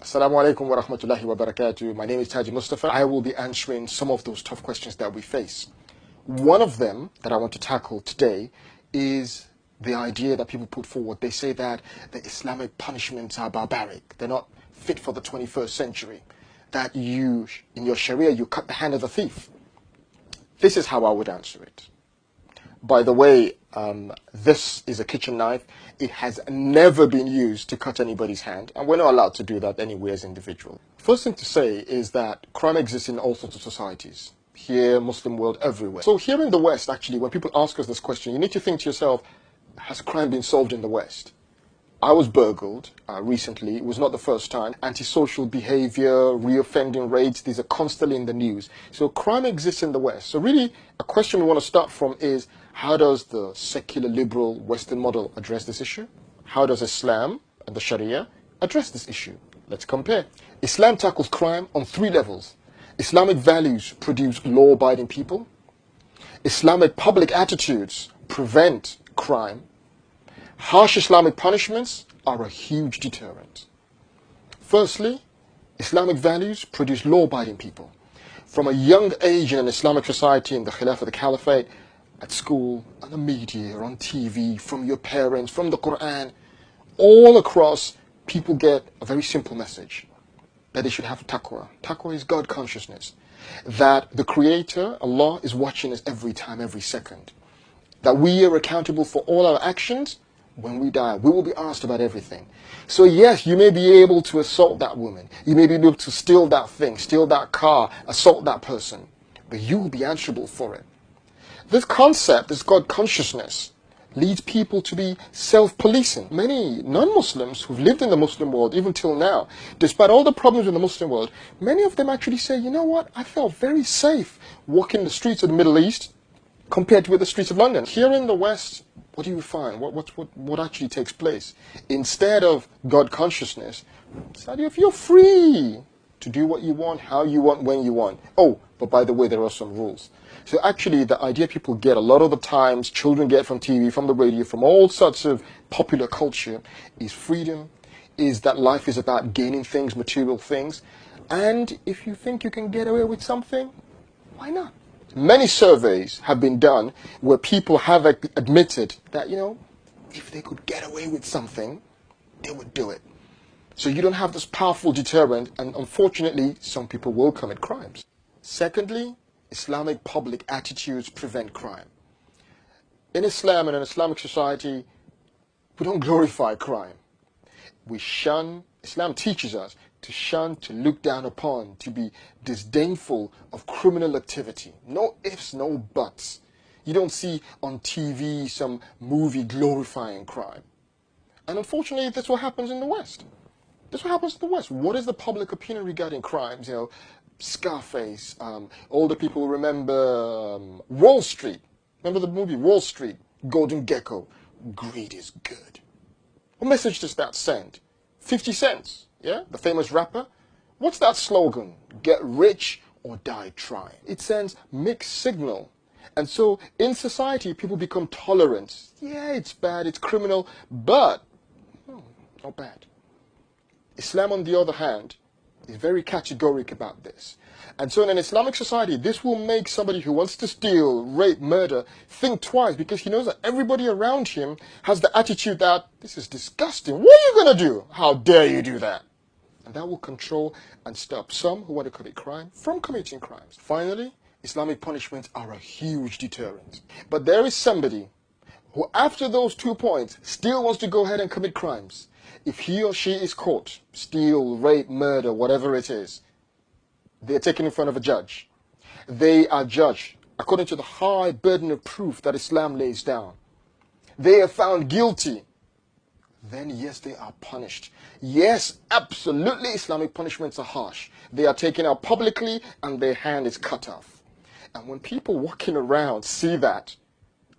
Assalamu alaikum wa rahmatullahi wa barakatuh. My name is Taji Mustafa. I will be answering some of those tough questions that we face. One of them that I want to tackle today is the idea that people put forward. They say that the Islamic punishments are barbaric. They're not fit for the 21st century. That in your Sharia, you cut the hand of the thief. This is how I would answer it. By the way, this is a kitchen knife. It has never been used to cut anybody's hand, and we're not allowed to do that anyway as individuals. First thing to say is that crime exists in all sorts of societies. Here, Muslim world, everywhere. So here in the West, actually, when people ask us this question, you need to think to yourself, has crime been solved in the West? I was burgled recently. It was not the first time. Antisocial behavior, reoffending rates, these are constantly in the news. So crime exists in the West. So really, a question we want to start from is, how does the secular liberal Western model address this issue? How does Islam and the Sharia address this issue? Let's compare. Islam tackles crime on 3 levels. Islamic values produce law-abiding people. Islamic public attitudes prevent crime. Harsh Islamic punishments are a huge deterrent. Firstly, Islamic values produce law-abiding people. From a young age in an Islamic society in the Khilafah, the Caliphate, at school, on the media, on TV, from your parents, from the Quran, all across, people get a very simple message, that they should have taqwa. Taqwa is God consciousness. That the Creator, Allah, is watching us every time, every second. That we are accountable for all our actions. When we die, we will be asked about everything. So yes, you may be able to assault that woman. You may be able to steal that thing, steal that car, assault that person. But you will be answerable for it. This concept, this God consciousness, leads people to be self-policing. Many non-Muslims who've lived in the Muslim world, even till now, despite all the problems in the Muslim world, many of them actually say, you know what, I felt very safe walking the streets of the Middle East compared with the streets of London. Here in the West, what do you find? What actually takes place? Instead of God consciousness, it's that if you're free to do what you want, how you want, when you want. Oh, but by the way, there are some rules. So actually, the idea people get a lot of the times, children get from TV, from the radio, from all sorts of popular culture, is freedom, is that life is about gaining things, material things. And if you think you can get away with something, why not? Many surveys have been done where people have admitted that, if they could get away with something, they would do it. So you don't have this powerful deterrent, and unfortunately, some people will commit crimes. Secondly, Islamic public attitudes prevent crime. In Islam and in Islamic society, we don't glorify crime. We shun, Islam teaches us to shun, to look down upon, to be disdainful of criminal activity. No ifs, no buts. You don't see on TV some movie glorifying crime. And unfortunately, that's what happens in the West. That's what happens in the West. What is the public opinion regarding crimes? Scarface, older people remember Wall Street. Remember the movie Wall Street? Golden Gecko. Greed is good. What message does that send? 50 cents, yeah? The famous rapper. What's that slogan? Get rich or die trying. It sends mixed signal. And so in society, people become tolerant. Yeah, it's bad, it's criminal, but not bad. Islam, on the other hand, is very categoric about this. And so in an Islamic society, this will make somebody who wants to steal, rape, murder, think twice, because he knows that everybody around him has the attitude that, this is disgusting. What are you going to do? How dare you do that? And that will control and stop some who want to commit crime from committing crimes. Finally, Islamic punishments are a huge deterrent. But there is somebody who, after those 2 points, still wants to go ahead and commit crimes. If he or she is caught, steal, rape, murder, whatever it is, they're taken in front of a judge. They are judged according to the high burden of proof that Islam lays down. They are found guilty. Then yes, they are punished. Yes, absolutely, Islamic punishments are harsh. They are taken out publicly and their hand is cut off. And when people walking around see that,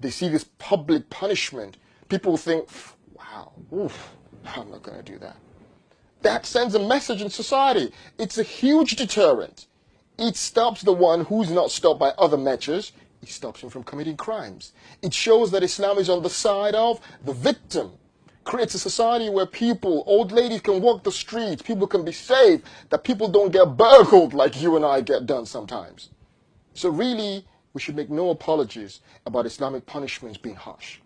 they see this public punishment, people think, wow, oof, I'm not going to do that. That sends a message in society. It's a huge deterrent. It stops the one who's not stopped by other measures. It stops him from committing crimes. It shows that Islam is on the side of the victim. creates a society where people, old ladies can walk the streets, people can be safe, that people don't get burgled like you and I get done sometimes. So really, we should make no apologies about Islamic punishments being harsh.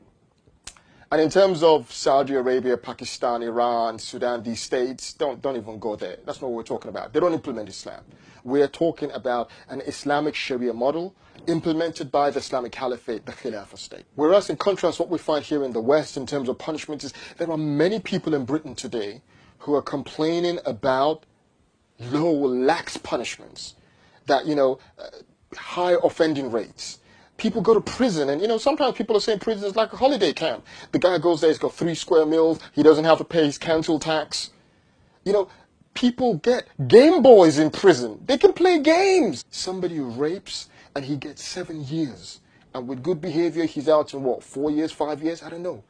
And in terms of Saudi Arabia, Pakistan, Iran, Sudan, these states, don't even go there. That's not what we're talking about. They don't implement Islam. We're talking about an Islamic Sharia model implemented by the Islamic Caliphate, the Khilafah state. Whereas in contrast, what we find here in the West in terms of punishment is there are many people in Britain today who are complaining about low, lax punishments, that, high offending rates. People go to prison, and sometimes people are saying prison is like a holiday camp. The guy goes there, he's got 3 square meals, he doesn't have to pay his council tax. People get Game Boys in prison. They can play games. Somebody rapes and he gets 7 years. And with good behavior, he's out in 4 years, 5 years? I don't know.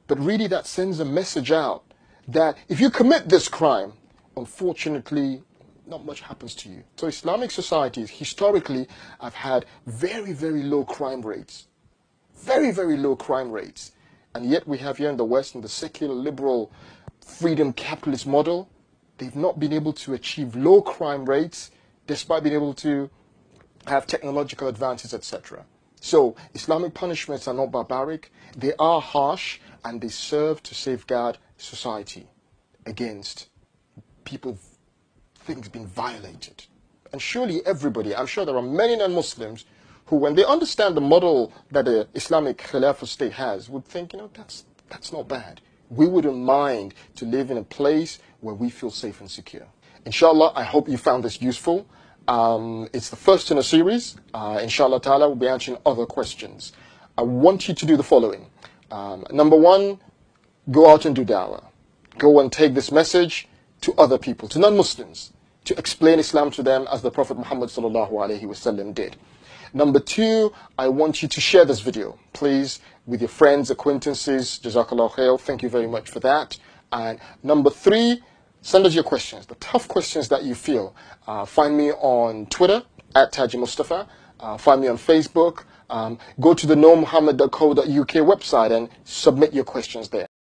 But really that sends a message out that if you commit this crime, unfortunately, not much happens to you. So Islamic societies historically have had very, very low crime rates. Very, very low crime rates. And yet we have here in the West, in the secular, liberal, freedom capitalist model, they've not been able to achieve low crime rates despite being able to have technological advances, etc. So Islamic punishments are not barbaric, they are harsh, and they serve to safeguard society against things being violated. And surely everybody, I'm sure there are many non-Muslims who, when they understand the model that the Islamic Khilafah state has, would think, that's not bad. We wouldn't mind to live in a place where we feel safe and secure. Inshallah, I hope you found this useful. It's the first in a series. Inshallah ta'ala, we'll be answering other questions. I want you to do the following. Number 1, go out and do da'wah. Go and take this message to other people, to non-Muslims, to explain Islam to them as the Prophet Mohammad sallallahu alaihi wasallam did. Number 2, I want you to share this video, please, with your friends, acquaintances. Jazakallah khair. Thank you very much for that. And number 3, send us your questions, the tough questions that you feel. Find me on Twitter, @TajiMustafa. Find me on Facebook. Go to the knowmuhammad.co.uk website and submit your questions there.